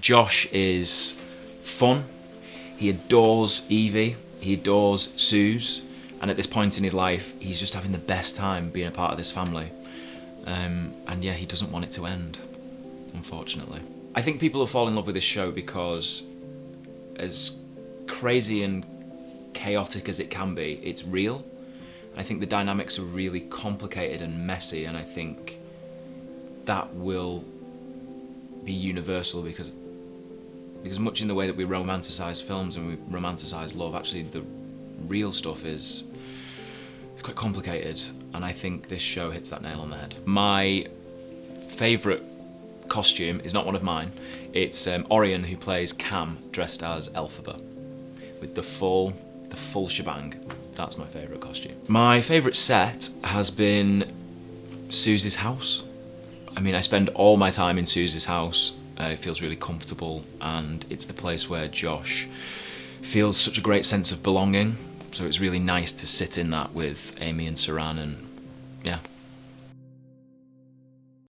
Josh is fun. He adores Evie. He adores Suze. And at this point in his life, he's just having the best time being a part of this family. And yeah, he doesn't want it to end, unfortunately. I think people will fall in love with this show because, as crazy and chaotic as it can be, it's real. I think the dynamics are really complicated and messy, and I think that will be universal because much in the way that we romanticise films and we romanticise love, actually the real stuff is quite complicated, and I think this show hits that nail on the head. My favourite costume is not one of mine. It's Orion, who plays Cam, dressed as Elphaba, with the full shebang. That's my favourite costume. My favourite set has been Suze's house. I mean, I spend all my time in Suze's house. It feels really comfortable, and it's the place where Josh feels such a great sense of belonging. So it's really nice to sit in that with Amy and Saran, and yeah,